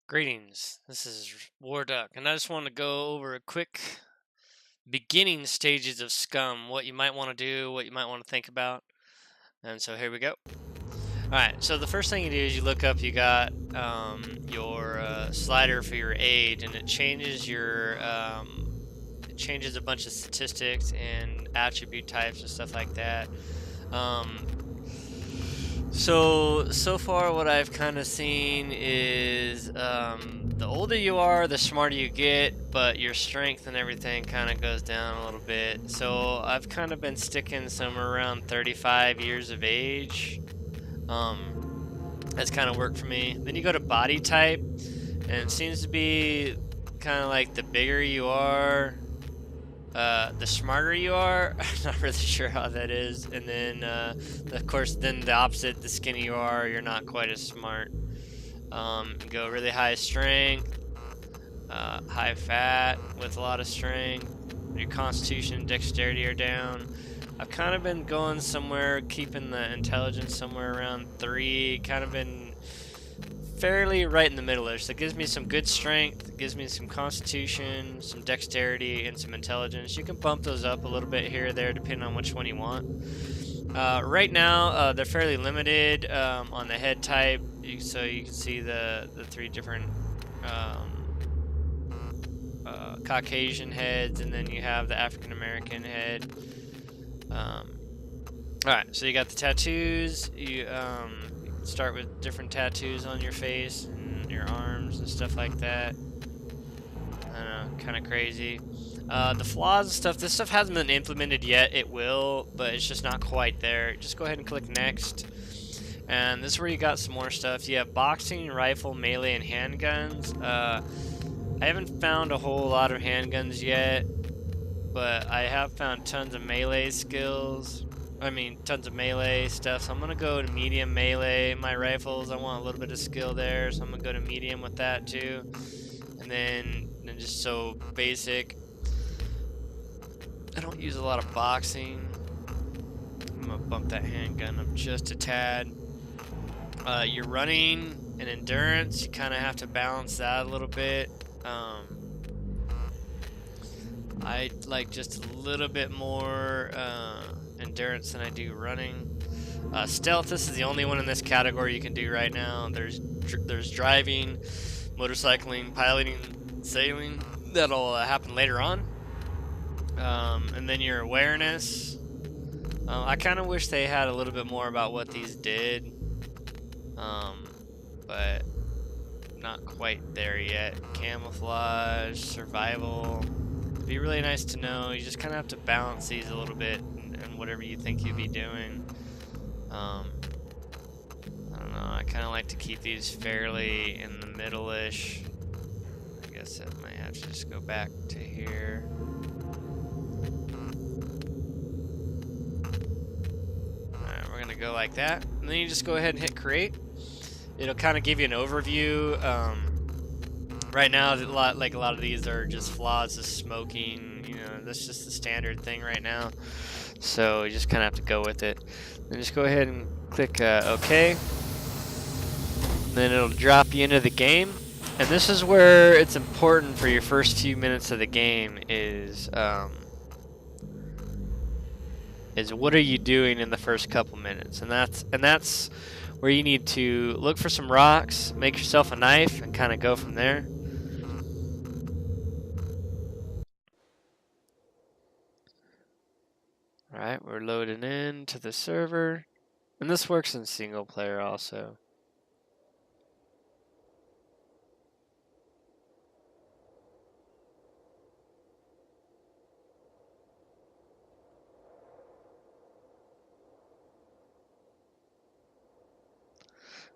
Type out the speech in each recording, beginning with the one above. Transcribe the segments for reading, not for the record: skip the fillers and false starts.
Greetings, this is War Duck, and I just want to go over a quick beginning stages of Scum, what you might want to do, what you might want to think about. And so here we go. Alright, so the first thing you do is you look up, you got your slider for your age, and it changes it changes a bunch of statistics and attribute types and stuff like that. So far what I've kind of seen is the older you are, the smarter you get, but your strength and everything kind of goes down a little bit. So I've kind of been sticking somewhere around 35 years of age. That's kind of worked for me. Then you go to body type, and it seems to be kind of like the bigger you are, the smarter you are. I'm not really sure how that is. And then, of course, then the opposite, the skinny you are, you're not quite as smart. Go really high strength, high fat with a lot of strength. Your constitution and dexterity are down. I've kind of been going somewhere, keeping the intelligence somewhere around 3, kind of been fairly right in the middle-ish. So it gives me some good strength, it gives me some constitution, some dexterity, and some intelligence. You can bump those up a little bit here or there depending on which one you want. Right now, they're fairly limited on the head type, so you can see the 3 different Caucasian heads, and then you have the African American head. Alright, so you got the tattoos. You start with different tattoos on your face and your arms and stuff like that. I don't know, kind of crazy. The flaws and stuff, this stuff hasn't been implemented yet. It will, but it's just not quite there. Just go ahead and click next. And this is where you got some more stuff. You have boxing, rifle, melee, and handguns. I haven't found a whole lot of handguns yet, but I have found tons of melee skills. Tons of melee stuff. So I'm gonna go to medium melee. My rifles, I want a little bit of skill there, so I'm gonna go to medium with that too. And then just so basic. I don't use a lot of boxing. I'm gonna bump that handgun up just a tad. Your running and endurance, you kind of have to balance that a little bit. I like just a little bit more endurance than I do running. Stealth, this is the only one in this category you can do right now. There's driving, motorcycling, piloting, sailing. That'll happen later on. And then your awareness. I kind of wish they had a little bit more about what these did, but not quite there yet. Camouflage, survival. It'd be really nice to know. You just kind of have to balance these a little bit and whatever you think you'd be doing. I don't know. I kind of like to keep these fairly in the middle-ish. I guess I might have to just go back to here. Alright, we're gonna go like that. And then you just go ahead and hit create. It'll kind of give you an overview. Right now, a lot of these are just flaws of smoking. You know, that's just the standard thing right now. So you just kind of have to go with it. Then just go ahead and click OK. Then it'll drop you into the game. And this is where it's important for your first few minutes of the game is what are you doing in the first couple minutes, and that's where you need to look for some rocks, make yourself a knife, and kind of go from there. Alright, we're loading in to the server, and this works in single player also.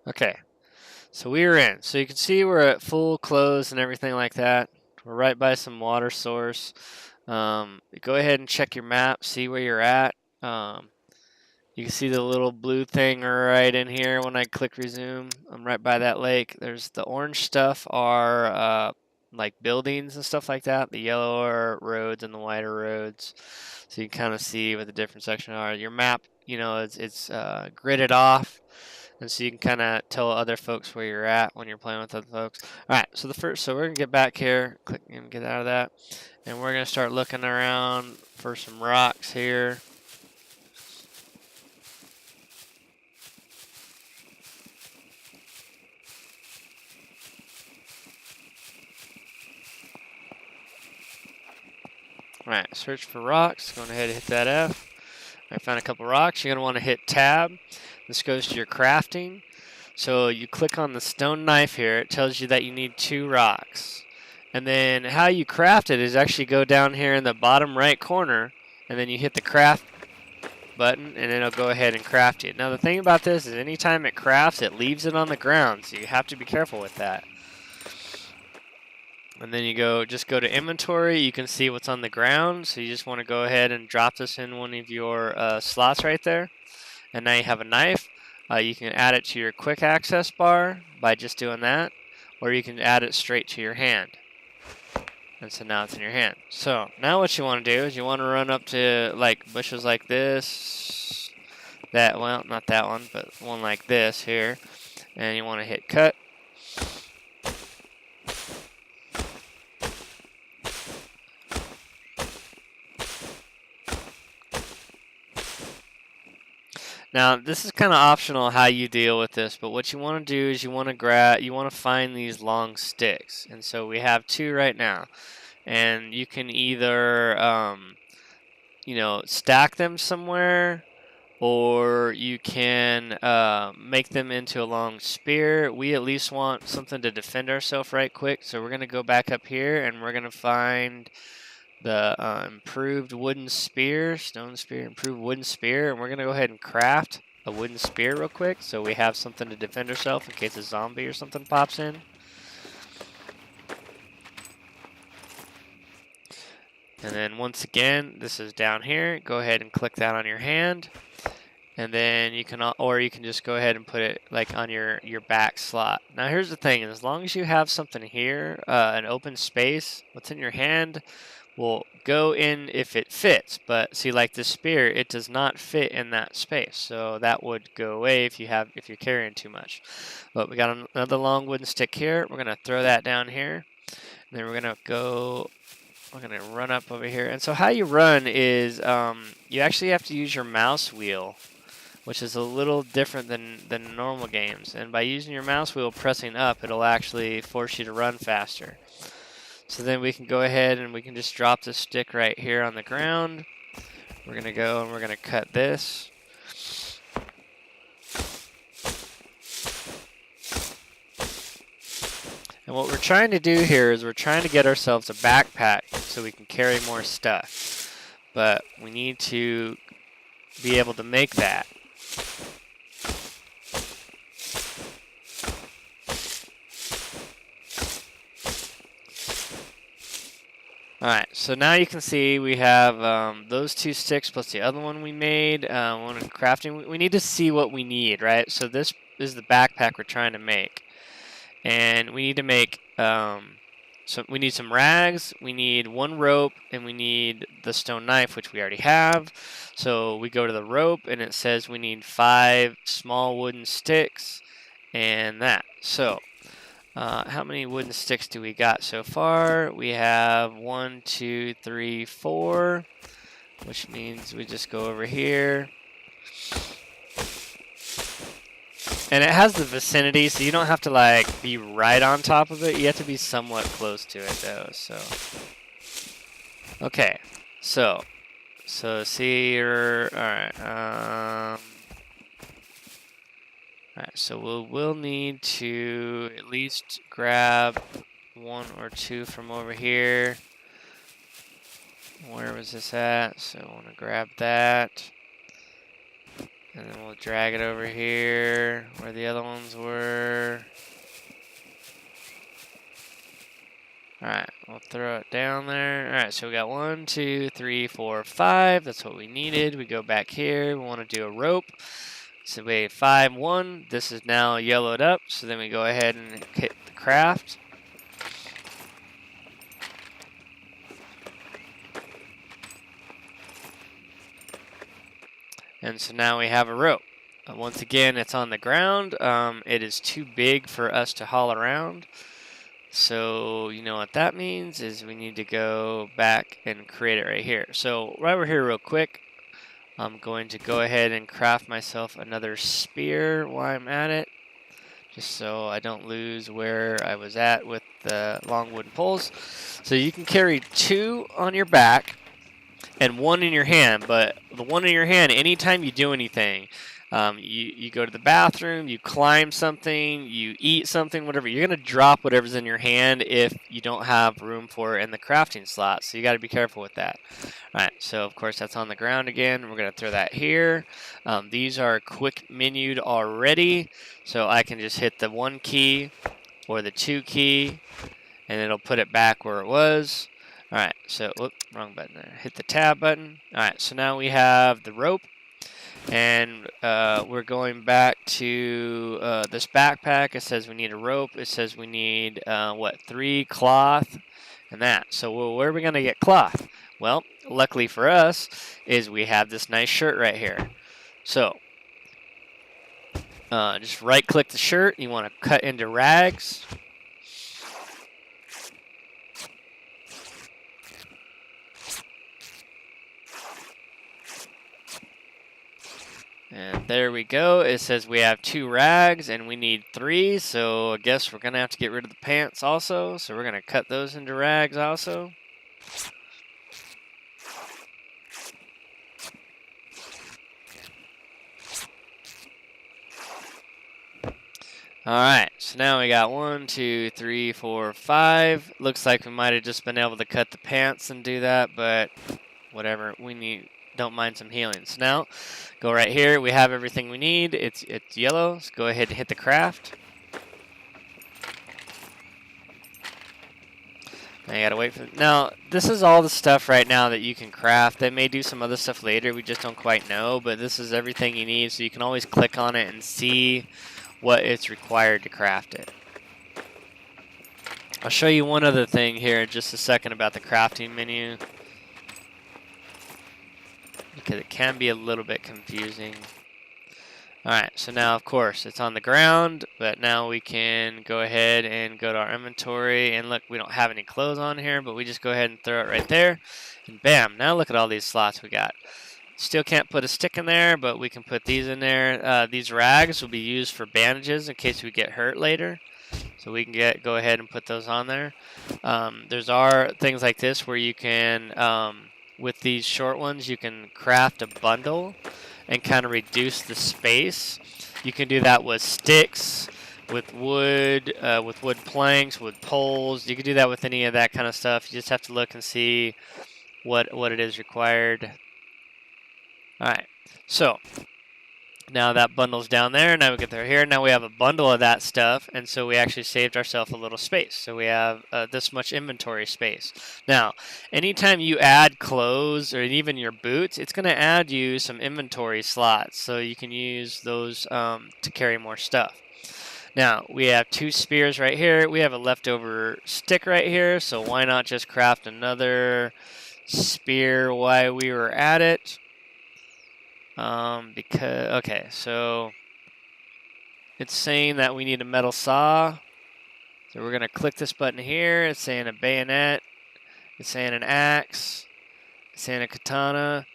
Okay, so we are in. So you can see we're at full close and everything like that. We're right by some water source. Go ahead and check your map, see where you're at. You can see the little blue thing right in here when I click resume. I'm right by that lake. There's the orange stuff are like buildings and stuff like that. The yellow are roads and the white are roads. So you can kind of see what the different sections are. Your map, you know, it's gridded off. and so you can kind of tell other folks where you're at when you're playing with other folks. All right, so we're gonna get back here, click and get out of that, and we're gonna start looking around for some rocks here. All right, search for rocks. Going ahead and hit that F. I found a couple rocks. You're gonna want to hit Tab. This goes to your crafting. So you click on the stone knife here. It tells you that you need 2 rocks. And then how you craft it is actually go down here in the bottom right corner, and then you hit the craft button, and it'll go ahead and craft it. Now the thing about this is anytime it crafts, it leaves it on the ground, so you have to be careful with that. And then you just go to inventory. You can see what's on the ground, so you just want to go ahead and drop this in one of your slots right there. And now you have a knife. You can add it to your quick access bar by just doing that, or you can add it straight to your hand. And so now it's in your hand. So now what you want to do is you want to run up to like bushes like this, well, not that one, but one like this here, and you want to hit cut. Now, this is kind of optional how you deal with this, but what you want to do is you want to find these long sticks. And so we have 2 right now. And you can either, stack them somewhere, or you can make them into a long spear. We at least want something to defend ourselves right quick. So we're going to go back up here, and we're going to find the improved wooden spear, stone spear, improved wooden spear, and we're going to go ahead and craft a wooden spear real quick so we have something to defend ourselves in case a zombie or something pops in. And then once again, this is down here. Go ahead and click that on your hand, and then you can just go ahead and put it like on your back slot. Now here's the thing: as long as you have something here, an open space, what's in your hand will go in if it fits, but see, like this spear, it does not fit in that space, so that would go away if you're carrying too much. But we got another long wooden stick here. We're gonna throw that down here, and then we're gonna run up over here. And so how you run is you actually have to use your mouse wheel, which is a little different than normal games. And by using your mouse wheel pressing up, it'll actually force you to run faster. So then we can go ahead and we can just drop the stick right here on the ground. We're going to go and we're going to cut this. And what we're trying to do here is we're trying to get ourselves a backpack so we can carry more stuff. But we need to be able to make that. Alright, so now you can see we have those 2 sticks plus the other one we made. One in crafting. We need to see what we need, right? So this is the backpack we're trying to make. And we need to make, so we need some rags, we need 1 rope, and we need the stone knife, which we already have. So we go to the rope, and it says we need 5 small wooden sticks, and that. So how many wooden sticks do we got so far? We have 1, 2, 3, 4, which means we just go over here. And it has the vicinity, so you don't have to like be right on top of it. You have to be somewhat close to it though, so. Okay, so see here, alright, alright, so we'll need to at least grab 1 or 2 from over here. Where was this at? So I want to grab that. And then we'll drag it over here where the other ones were. Alright, we'll throw it down there. Alright, so we got 1, 2, 3, 4, 5. That's what we needed. We go back here. We want to do a rope. So we have 5, 1. This is now yellowed up. So then we go ahead and hit the craft. And so now we have a rope. Once again, it's on the ground. It is too big for us to haul around. So you know what that means is we need to go back and create it right here. So right over here real quick, I'm going to go ahead and craft myself another spear while I'm at it, just so I don't lose where I was at with the long wooden poles. So you can carry 2 on your back and 1 in your hand, but the 1 in your hand, anytime you do anything, you go to the bathroom, you climb something, you eat something, whatever, you're going to drop whatever's in your hand if you don't have room for it in the crafting slot. So you got to be careful with that. All right, so of course that's on the ground again. We're going to throw that here. These are quick menued already, so I can just hit the 1 key or the 2 key, and it'll put it back where it was. All right, so, whoop, wrong button there. Hit the tab button. All right, so now we have the rope, and we're going back to this backpack. It says we need a rope. It says we need, 3 cloth and that. So where are we going to get cloth? Well, luckily for us is we have this nice shirt right here. So just right-click the shirt. You want to cut into rags. And there we go. It says we have 2 rags and we need 3, so I guess we're going to have to get rid of the pants also. So we're going to cut those into rags also. Alright, so now we got 1, 2, 3, 4, 5. Looks like we might have just been able to cut the pants and do that, but whatever. Don't mind some healing. So now, go right here. We have everything we need. It's yellow. So go ahead and hit the craft. Now you gotta wait for. Now this is all the stuff right now that you can craft. They may do some other stuff later. We just don't quite know. But this is everything you need. So you can always click on it and see what it's required to craft it. I'll show you one other thing here in just a second about the crafting menu, because it can be a little bit confusing. Alright, so now of course it's on the ground, but now we can go ahead and go to our inventory, and look, we don't have any clothes on here, but we just go ahead and throw it right there, and bam, now look at all these slots we got. Still can't put a stick in there, but we can put these in there. These rags will be used for bandages in case we get hurt later, so we can go ahead and put those on there. There's things like this where you can, with these short ones, you can craft a bundle and kind of reduce the space. You can do that with sticks, with wood planks, with poles. You can do that with any of that kind of stuff. You just have to look and see what it is required. All right, so now that bundle's down there. Now we get there here. Now we have a bundle of that stuff, and so we actually saved ourselves a little space. So we have this much inventory space. Now, anytime you add clothes or even your boots, it's going to add you some inventory slots, so you can use those to carry more stuff. Now, we have 2 spears right here. We have a leftover stick right here, so why not just craft another spear while we were at it? Okay, so it's saying that we need a metal saw. So we're going to click this button here. It's saying a bayonet. It's saying an axe. It's saying a katana.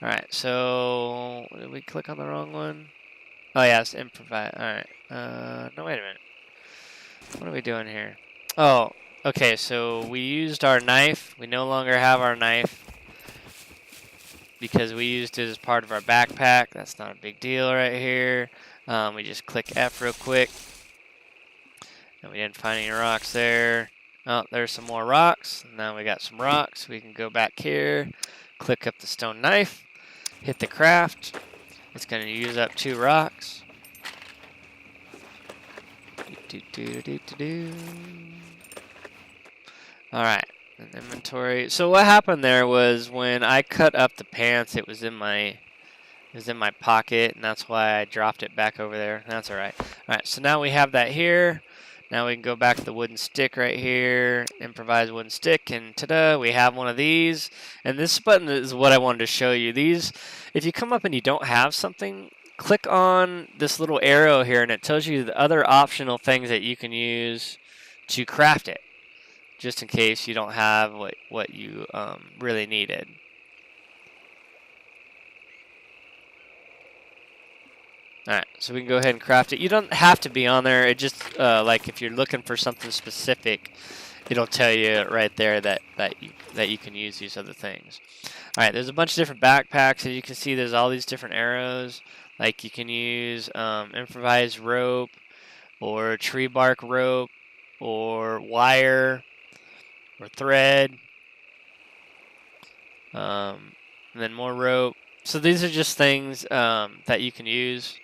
All right, so did we click on the wrong one? Oh, yeah, it's improvise. All right. No, wait a minute. What are we doing here? Oh, okay, so we used our knife. We no longer have our knife, because we used it as part of our backpack. That's not a big deal right here. We just click F real quick. And we didn't find any rocks there. Oh, there's some more rocks. Now we got some rocks. We can go back here, click up the stone knife, hit the craft. It's going to use up 2 rocks. All right. Inventory. So what happened there was when I cut up the pants, it was in my pocket, and that's why I dropped it back over there. That's all right. All right, so now we have that here. Now we can go back to the wooden stick right here, improvise wooden stick, and ta-da, we have one of these. And this button is what I wanted to show you. These, if you come up and you don't have something, click on this little arrow here, and it tells you the other optional things that you can use to craft it, just in case you don't have what you really needed. Alright, so we can go ahead and craft it. You don't have to be on there. It just, like if you're looking for something specific, it'll tell you right there that you can use these other things. Alright, there's a bunch of different backpacks. As you can see, there's all these different arrows. Like you can use improvised rope, or tree bark rope, or wire, or thread. And then more rope. So these are just things that you can use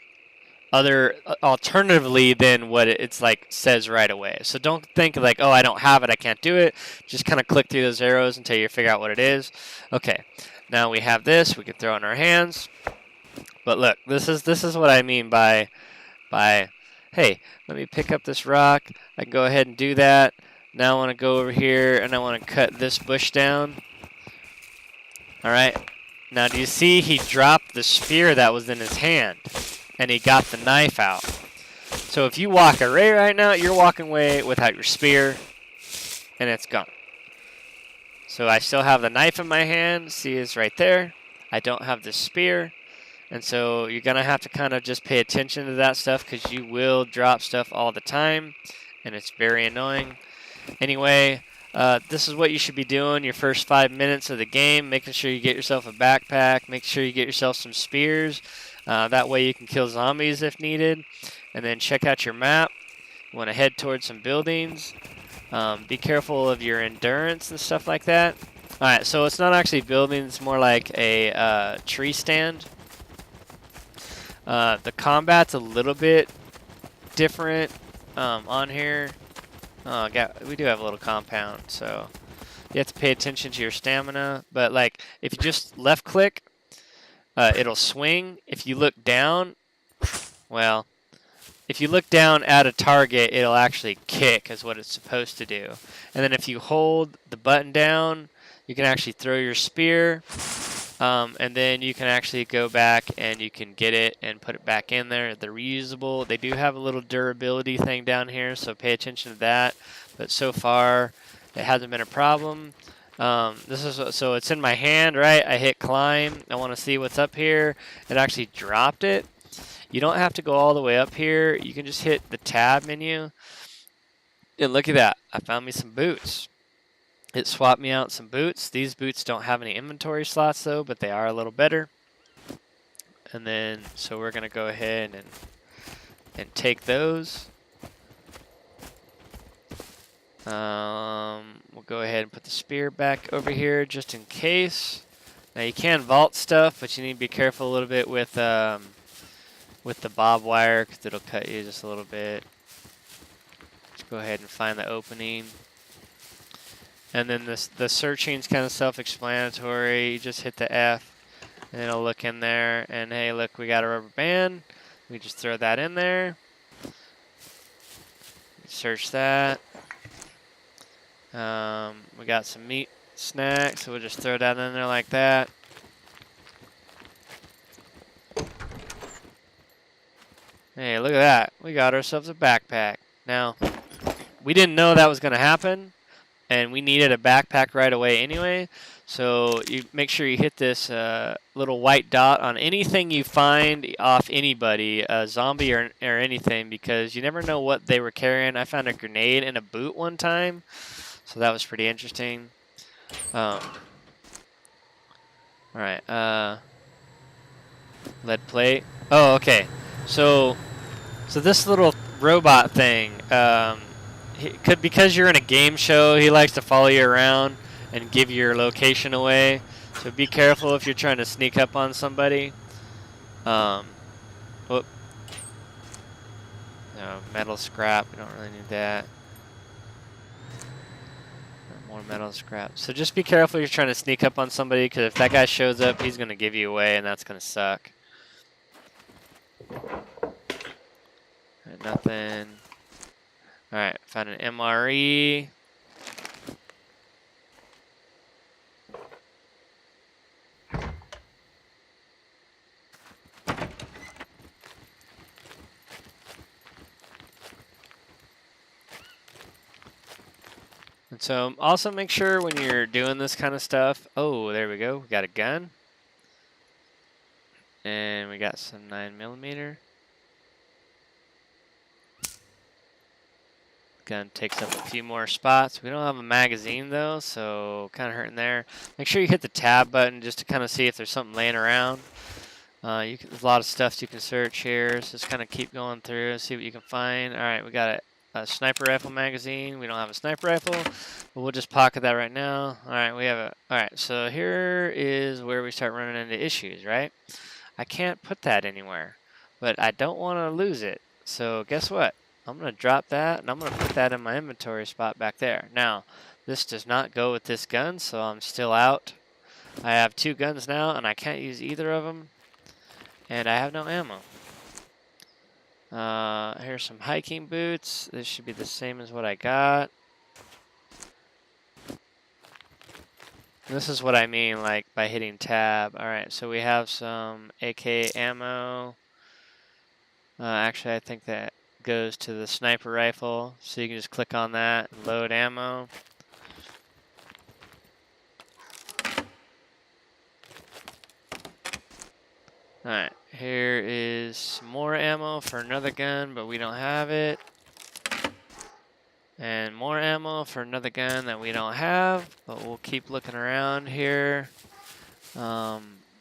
alternatively than what it's like says right away. So don't think like, oh, I don't have it, I can't do it. Just kind of click through those arrows until you figure out what it is. Okay, now we have this. We can throw in our hands. But look, this is what I mean by hey, let me pick up this rock. I can go ahead and do that. Now I want to go over here and I want to cut this bush down. All right. Now do you see he dropped the spear that was in his hand and he got the knife out. So if you walk away right now, you're walking away without your spear and it's gone. So I still have the knife in my hand. See, it's right there. I don't have the spear. And so you're going to have to kind of just pay attention to that stuff because you will drop stuff all the time, and it's very annoying. Anyway, this is what you should be doing your first 5 minutes of the game, making sure you get yourself a backpack, make sure you get yourself some spears. That way you can kill zombies if needed. And then check out your map. You want to head towards some buildings. Be careful of your endurance and stuff like that. Alright, so it's not actually buildings, it's more like a tree stand. The combat's a little bit different on here. We do have a little compound, so you have to pay attention to your stamina. But like, if you just left click, it'll swing. If you look down, well, if you look down at a target, it'll actually kick, is what it's supposed to do. And then if you hold the button down, you can actually throw your spear. And then you can actually go back and you can get it and put it back in there. They're reusable. They do have a little durability thing down here, so pay attention to that. But so far, it hasn't been a problem. So it's in my hand, right? I hit climb. I want to see what's up here. It actually dropped it. You don't have to go all the way up here. You can just hit the tab menu. And look at that. I found me some boots. It swapped me out some boots. These boots don't have any inventory slots though, but they are a little better. And then, so we're gonna go ahead and take those. We'll go ahead and put the spear back over here just in case. Now you can vault stuff, but you need to be careful a little bit with the bob wire because it'll cut you just a little bit. Just go ahead and find the opening. And then the searching is kind of self-explanatory. You just hit the F, and it'll look in there. And hey, look, we got a rubber band. We just throw that in there. Search that. We got some meat snacks, so we'll just throw that in there like that. Hey, look at that. We got ourselves a backpack. Now, we didn't know that was going to happen. And we needed a backpack right away anyway. So you make sure you hit this little white dot on anything you find off anybody, a zombie or anything, because you never know what they were carrying. I found a grenade in a boot one time, so that was pretty interesting. All right, lead plate. Oh, okay. So this little robot thing. Because you're in a game show, he likes to follow you around and give your location away. So be careful if you're trying to sneak up on somebody. Whoop. No, metal scrap. We don't really need that. More metal scrap. So just be careful if you're trying to sneak up on somebody, because if that guy shows up, he's going to give you away, and that's going to suck. Right, nothing. Alright, found an MRE. So also make sure when you're doing this kind of stuff, oh, there we go. We got a gun. And we got some 9mm. Gun takes up a few more spots. We don't have a magazine though, so kind of hurting there. Make sure you hit the tab button just to kind of see if there's something laying around. There's a lot of stuff you can search here, so just kind of keep going through and see what you can find. All right, we got a sniper rifle magazine. We don't have a sniper rifle, but we'll just pocket that right now. All right, we have a. All right, so here is where we start running into issues, right? I can't put that anywhere, but I don't want to lose it. So guess what? I'm going to drop that, and I'm going to put that in my inventory spot back there. Now, this does not go with this gun, so I'm still out. I have 2 guns now, and I can't use either of them. And I have no ammo. Here's some hiking boots. This should be the same as what I got. This is what I mean, like, by hitting tab. Alright, so we have some AK ammo. Actually, I think that goes to the sniper rifle. So you can just click on that and load ammo. Alright, here is some more ammo for another gun, but we don't have it. And more ammo for another gun that we don't have, but we'll keep looking around here.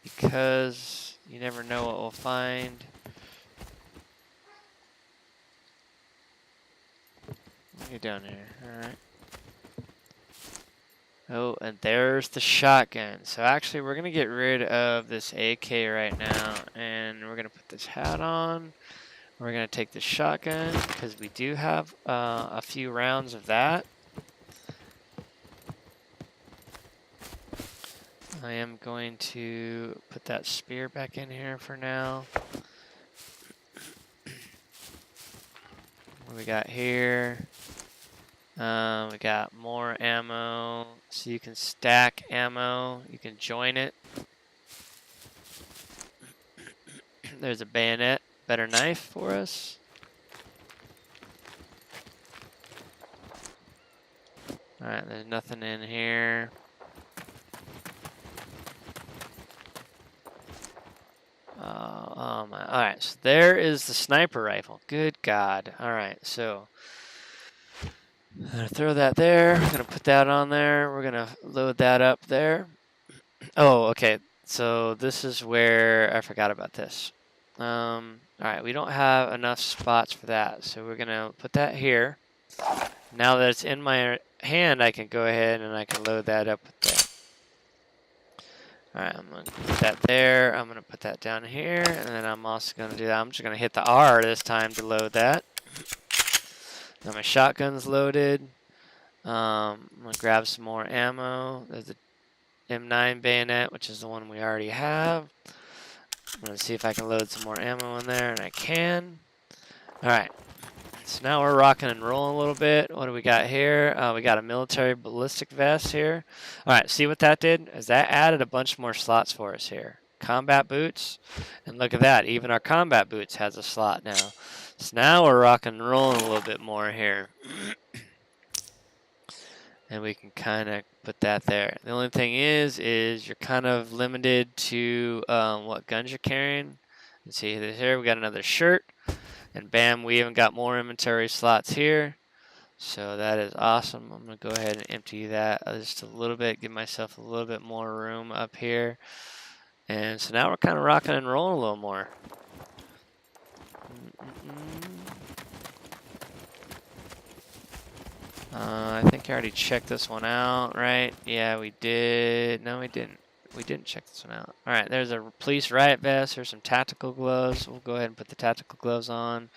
Because you never know what we'll find. What are you doing here? Alright. Oh, and there's the shotgun. So actually, we're going to get rid of this AK right now. And we're going to put this hat on. We're going to take the shotgun, because we do have a few rounds of that. I am going to put that spear back in here for now. What we got here? We got more ammo, so you can stack ammo. You can join it. There's a bayonet, better knife for us. Alright, there's nothing in here. Oh my. Alright, so there is the sniper rifle. Good God. Alright, so I'm going to throw that there. I'm going to put that on there. We're going to load that up there. Oh, okay. So this is where I forgot about this. Alright, we don't have enough spots for that. So we're going to put that here. Now that it's in my hand, I can go ahead and I can load that up with that. Alright, I'm going to put that there. I'm going to put that down here. And then I'm also going to do that. I'm just going to hit the R this time to load that. Now my shotgun's loaded. I'm going to grab some more ammo. There's the M9 bayonet, which is the one we already have. I'm going to see if I can load some more ammo in there, and I can. Alright, so now we're rocking and rolling a little bit. What do we got here? We got a military ballistic vest here. Alright, see what that did? Is that added a bunch more slots for us here. Combat boots, and look at that, even our combat boots has a slot now. So now we're rocking and rolling a little bit more here. And we can kind of put that there. The only thing is you're kind of limited to what guns you're carrying. Let's see here, we got another shirt. And bam, we even got more inventory slots here. So that is awesome. I'm going to go ahead and empty that just a little bit, give myself a little bit more room up here. And so now we're kind of rocking and rolling a little more. I think I already checked this one out, right? Yeah, we did. No, we didn't. We didn't check this one out. All right, there's a police riot vest. There's some tactical gloves. We'll go ahead and put the tactical gloves on.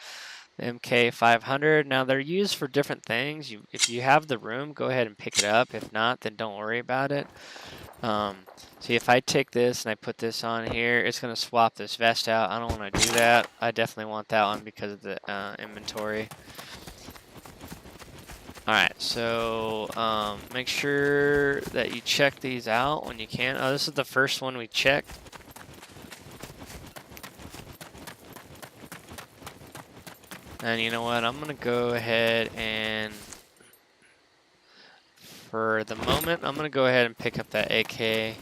The MK500. Now, they're used for different things. If you have the room, go ahead and pick it up. If not, then don't worry about it. See, if I take this and I put this on here, it's going to swap this vest out. I don't want to do that. I definitely want that one because of the inventory. Alright, so make sure that you check these out when you can. Oh, this is the first one we checked. And you know what? I'm going to go ahead and for the moment, I'm going to go ahead and pick up that AK.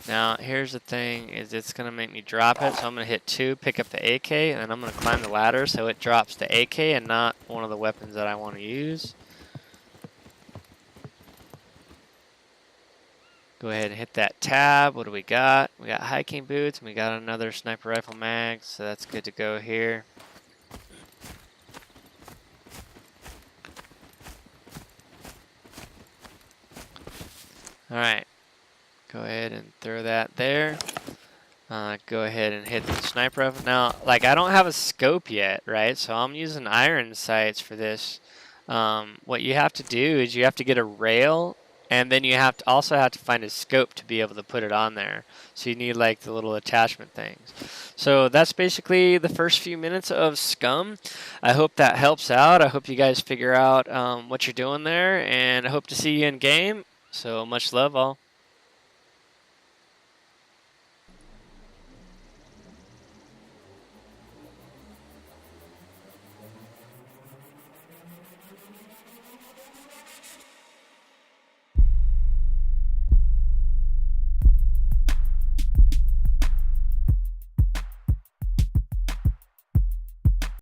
Now, here's the thing, is it's going to make me drop it, so I'm going to hit 2, pick up the AK, and then I'm going to climb the ladder so it drops the AK and not one of the weapons that I want to use. Go ahead and hit that tab. What do we got? We got hiking boots, and we got another sniper rifle mag, so that's good to go here. Alright, go ahead and throw that there. Go ahead and hit the sniper rifle. Now, like, I don't have a scope yet, right? So I'm using iron sights for this. What you have to do is you have to get a rail, and then you also have to find a scope to be able to put it on there. So you need like the little attachment things. So that's basically the first few minutes of Scum. I hope that helps out. I hope you guys figure out what you're doing there, and I hope to see you in game. So much love all.